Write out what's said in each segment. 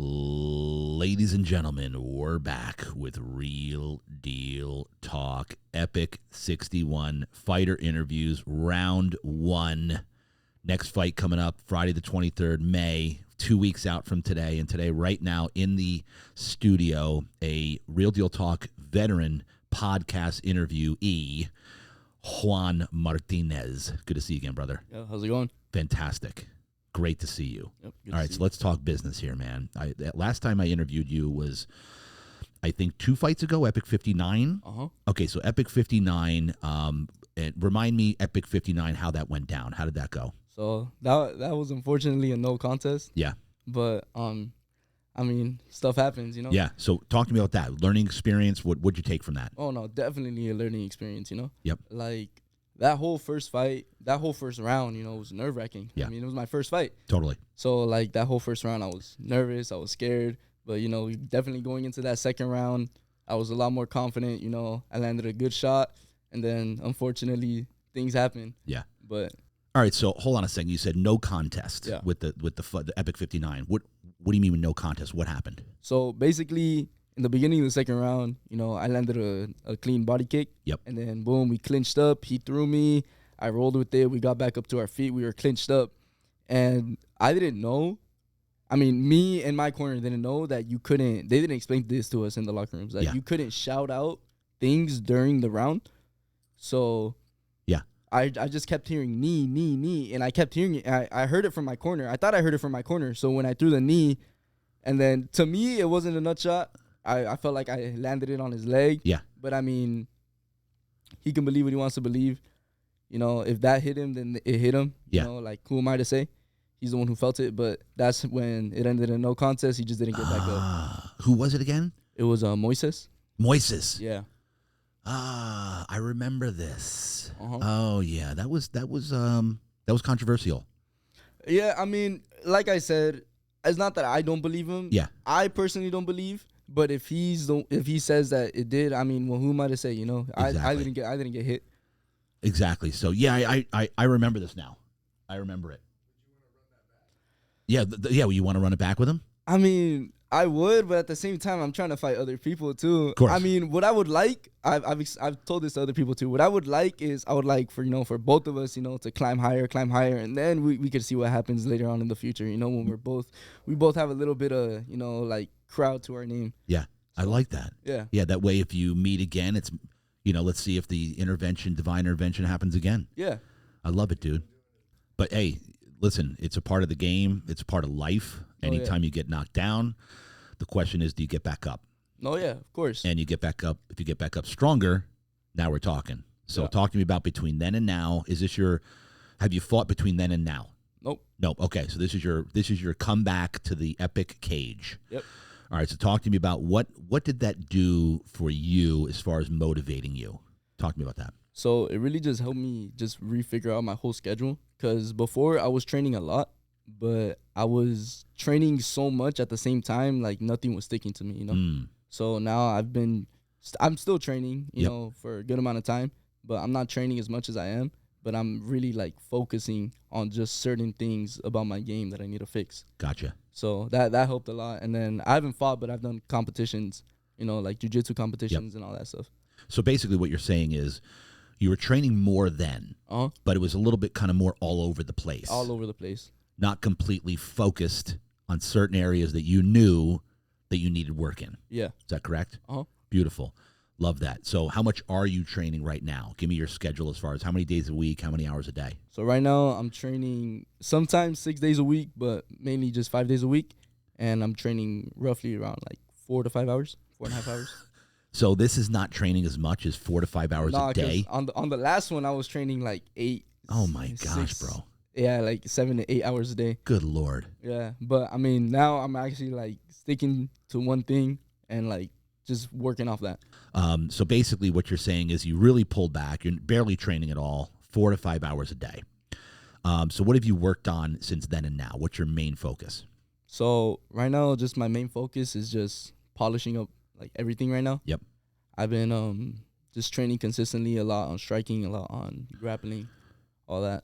Ladies and gentlemen, we're back with Real Deal Talk. Epic 61 fighter interviews, round 1. Next fight coming up Friday the 23rd, May, 2 weeks out from today. And today, right now, in the studio, a Real Deal Talk veteran podcast interviewee, Juan Martinez. Good to see you again, brother. Yeah, how's it going? Fantastic. Great to see you. Yep, all right, so let's talk business here, man. Last time I interviewed you was, I think, 2 fights ago, Epic 59. Uh-huh. Okay, so Epic 59, remind me, Epic 59, how that went down. How did that go? So that was unfortunately a no contest. Yeah. But, I mean, stuff happens, you know? Yeah, so talk to me about that. Learning experience, what'd you take from that? Oh, no, definitely a learning experience, you know? Yep. Like, that whole first fight, that whole first round, you know, was nerve-wracking. Yeah. I mean, it was my first fight. Totally. So, like, that whole first round, I was nervous. I was scared. But, you know, definitely going into that second round, I was a lot more confident. You know, I landed a good shot. And then, unfortunately, things happened. Yeah. But all right, so hold on a second. You said no contest with the Epic 59. What do you mean with no contest? What happened? So, basically, in the beginning of the second round, you know, I landed a clean body kick. Yep. And then, boom, we clinched up. He threw me. I rolled with it. We got back up to our feet. We were clinched up. And I didn't know. I mean, me and my corner didn't know that you couldn't. They didn't explain this to us in the locker rooms. That you couldn't shout out things during the round. So, yeah. I just kept hearing knee, knee, knee. And I kept hearing it. I heard it from my corner. I thought I heard it from my corner. So, when I threw the knee, and then to me, it wasn't a nut shot. I felt like I landed it on his leg. Yeah. But, I mean, he can believe what he wants to believe. You know, if that hit him, then it hit him. You know, like, who am I to say? He's the one who felt it. But that's when it ended in no contest. He just didn't get back up. Who was it again? It was Moises. Moises. Yeah. I remember this. Uh-huh. Oh, yeah. That was controversial. Yeah, I mean, like I said, it's not that I don't believe him. Yeah. I personally don't believe. But if he says that it did, I mean, well, who am I to say? You know, Exactly. I didn't get hit. Exactly. So yeah, I remember this now. I remember it. Yeah, you want to run it back with him? I mean, I would, but at the same time, I'm trying to fight other people too. Of course. I mean, what I would like, I've told this to other people too. What I would like is, I would like for both of us, you know, to climb higher, and then we could see what happens later on in the future. You know, when we both have a little bit of, you know, like, crowd to our name. Yeah, so, I like that. Yeah. Yeah, that way if you meet again, it's, you know, let's see if the divine intervention happens again. Yeah. I love it, dude. But hey, listen, it's a part of the game. It's a part of life. Anytime you get knocked down, the question is, do you get back up? Oh, yeah, of course. And you get back up. If you get back up stronger, now we're talking. So talk to me about between then and now. Have you fought between then and now? Nope. Okay, so this is your comeback to the Epic cage. Yep. All right, so talk to me about what did that do for you as far as motivating you? Talk to me about that. So it really just helped me just refigure out my whole schedule, because before I was training a lot, but I was training so much at the same time, like nothing was sticking to me, you know? So now I'm still training, you know, for a good amount of time, but I'm not training as much as I am. But I'm really, like, focusing on just certain things about my game that I need to fix. Gotcha. So that helped a lot. And then I haven't fought, but I've done competitions, you know, like jiu-jitsu competitions and all that stuff. So basically what you're saying is you were training more then, but it was a little bit kind of more all over the place. All over the place. Not completely focused on certain areas that you knew that you needed work in. Yeah. Is that correct? Beautiful. Love that. So how much are you training right now? Give me your schedule as far as how many days a week, how many hours a day? So right now I'm training sometimes 6 days a week, but mainly just 5 days a week. And I'm training roughly around like 4 to 5 hours, 4.5 hours. So this is not training as much as 4 to 5 hours a day? On the last one, I was training like 8. Oh my gosh, bro. Yeah, like 7 to 8 hours a day. Good Lord. Yeah, but I mean, now I'm actually like sticking to one thing and like just working off that. So basically what you're saying is you really pulled back. You're barely training at all, 4 to 5 hours a day. So what have you worked on since then and now? What's your main focus? So right now, just my main focus is just polishing up like everything right now. Yep. I've been just training consistently, a lot on striking, a lot on grappling, all that,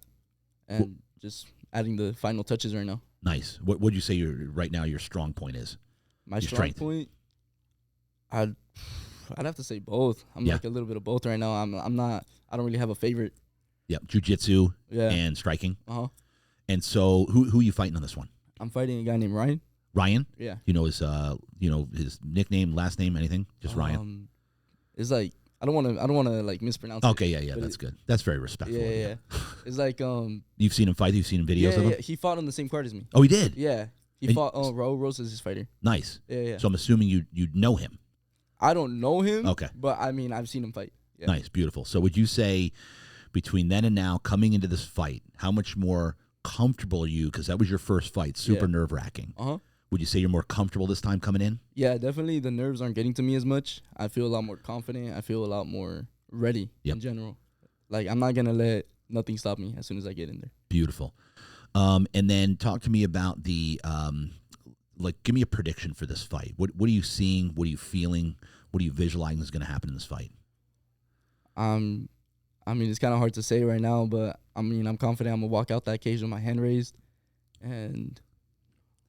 and just adding the final touches right now. Nice. What would you say right now your strong point is? My Your strong strength. point, I'd have to say both. I'm Yeah. like a little bit of both right now. I'm not. I don't really have a favorite. Yep. Jiu-jitsu Yeah. and striking. Uh-huh. And so who are you fighting on this one? I'm fighting a guy named Ryan. Ryan? Yeah. You know his nickname, last name, anything? Just Ryan. It's like I don't want to like mispronounce it. Okay, yeah, that's good. That's very respectful. Yeah. It's like You've seen him fight. You've seen videos of him. Yeah. He fought on the same card as me. Oh, he did. Yeah. He fought. Raul Rose is his fighter. Nice. Yeah. So I'm assuming you know him. I don't know him. Okay. But I mean, I've seen him fight. Yeah. Nice, beautiful. So would you say between then and now, coming into this fight, how much more comfortable are you? Because that was your first fight, super nerve-wracking. Would you say you're more comfortable this time coming in? Yeah, definitely. The nerves aren't getting to me as much. I feel a lot more confident. I feel a lot more ready in general. Like, I'm not going to let nothing stop me as soon as I get in there. Beautiful. And then talk to me about the, give me a prediction for this fight. What are you seeing? What are you feeling? What are you visualizing is going to happen in this fight? I mean, it's kind of hard to say right now, but I mean, I'm confident I'm going to walk out that cage with my hand raised. And,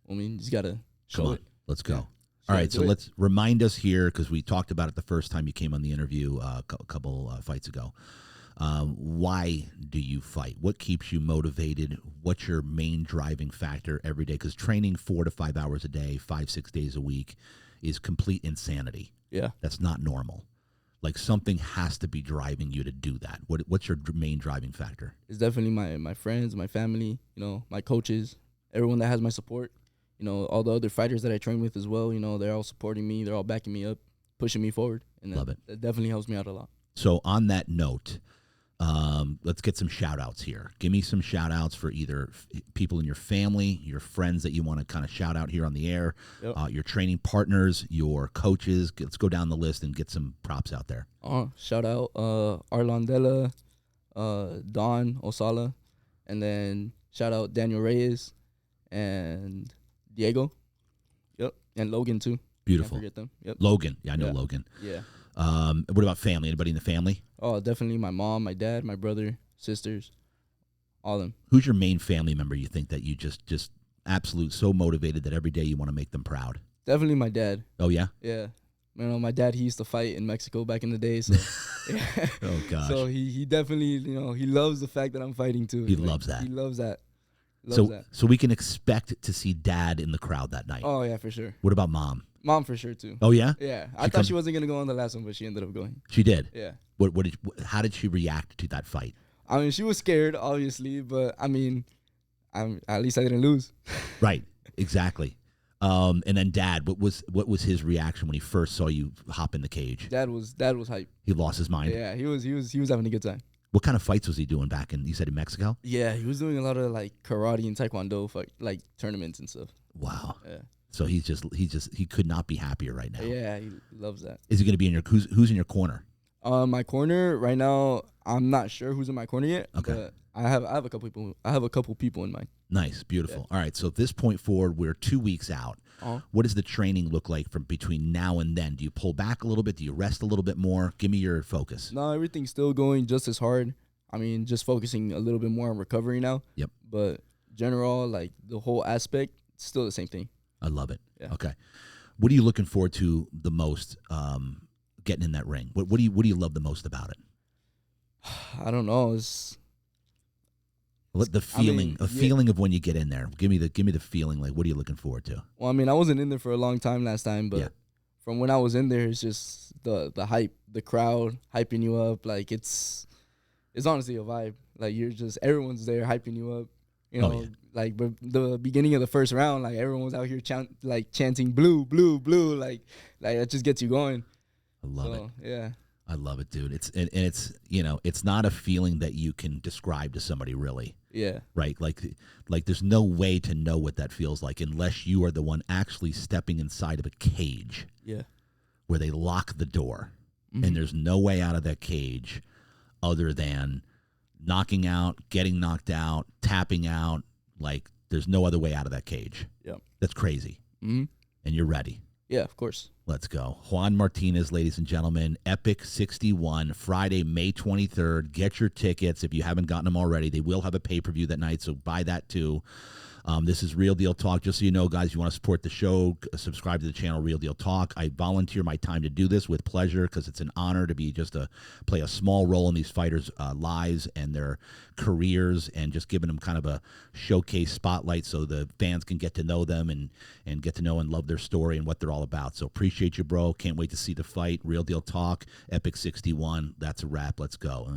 I mean, you just got to show it. Let's go. Yeah. All right, so let's remind us here, because we talked about it the first time you came on the interview a couple fights ago. Why do you fight? What keeps you motivated? What's your main driving factor every day? Because training 4 to 5 hours a day, 5-6 days a week is complete insanity. Yeah. That's not normal. Like, something has to be driving you to do that. What's your main driving factor? It's definitely my friends, my family, my coaches, everyone that has my support. All the other fighters that I train with as well, they're all supporting me. They're all backing me up, pushing me forward. And Love it. That definitely helps me out a lot. So on that note, let's get some shout-outs here. Give me some shout-outs for either people in your family, your friends that you want to kind of shout out here on the air, your training partners, your coaches. Let's go down the list and get some props out there. Shout out Arlandela, Don Osala, and then shout out Daniel Reyes and Diego. Yep. And Logan too. Beautiful. Can't forget them. Yep. Logan. Yeah, I know Logan. Yeah. What about family? Anybody in the family? Oh, definitely my mom, my dad, my brother, sisters, all of them. Who's your main family member you think that you just absolute so motivated that every day you want to make them proud? Definitely my dad. Oh, yeah? Yeah. My dad, he used to fight in Mexico back in the day. So, yeah. Oh, gosh. So he definitely, he loves the fact that I'm fighting too. He loves that. He loves that. So we can expect to see dad in the crowd that night. Oh, yeah, for sure. What about mom? Mom for sure too. Oh, yeah? Yeah. I thought she wasn't going to go on the last one, but she ended up going. She did? Yeah. How did she react to that fight? I mean, she was scared, obviously, but I mean, at least I didn't lose. Right. Exactly. And then dad, what was his reaction when he first saw you hop in the cage? Dad was hype. He lost his mind. Yeah, he was having a good time. What kind of fights was he doing back in, you said, in Mexico? Yeah, he was doing a lot of like karate and taekwondo like tournaments and stuff. Wow. Yeah. So he could not be happier right now. Yeah, he loves that. Is he going to be in who's in your corner? My corner right now, I'm not sure who's in my corner yet. Okay. But I have a couple people. I have a couple people in mind. Nice, beautiful. Yeah. All right. So at this point forward, we're 2 weeks out. What does the training look like from between now and then? Do you pull back a little bit? Do you rest a little bit more? Give me your focus. No, everything's still going just as hard. I mean, just focusing a little bit more on recovery now. Yep. But general, like the whole aspect, still the same thing. I love it. Yeah. Okay. What are you looking forward to the most? Getting in that ring. What do you love the most about it? I don't know. The feeling, feeling of when you get in there. Give me the feeling. Like, what are you looking forward to? Well, I mean, I wasn't in there for a long time last time, but from when I was in there, it's just the hype, the crowd hyping you up. Like it's honestly a vibe. Like everyone's there hyping you up. Like the beginning of the first round, like everyone was out here chanting blue, blue, blue. Like that just gets you going. I love it. Yeah. I love it, dude. It's it's not a feeling that you can describe to somebody, really. Yeah. Right. Like there's no way to know what that feels like unless you are the one actually stepping inside of a cage. Yeah. Where they lock the door, and there's no way out of that cage other than knocking out, getting knocked out, tapping out. Like there's no other way out of that cage. Yeah. That's crazy. And you're ready. Yeah, of course. Let's go. Juan Martinez, ladies and gentlemen, Epic 61, Friday, May 23rd. Get your tickets if you haven't gotten them already. They will have a pay-per-view that night, so buy that too. This is Real Deal Talk. Just so you know, guys, you want to support the show, subscribe to the channel Real Deal Talk. I volunteer my time to do this with pleasure because it's an honor to be play a small role in these fighters' lives and their careers, and just giving them kind of a showcase spotlight so the fans can get to know them and get to know and love their story and what they're all about. So appreciate you, bro. Can't wait to see the fight. Real Deal Talk, Epic 61. That's a wrap. Let's go.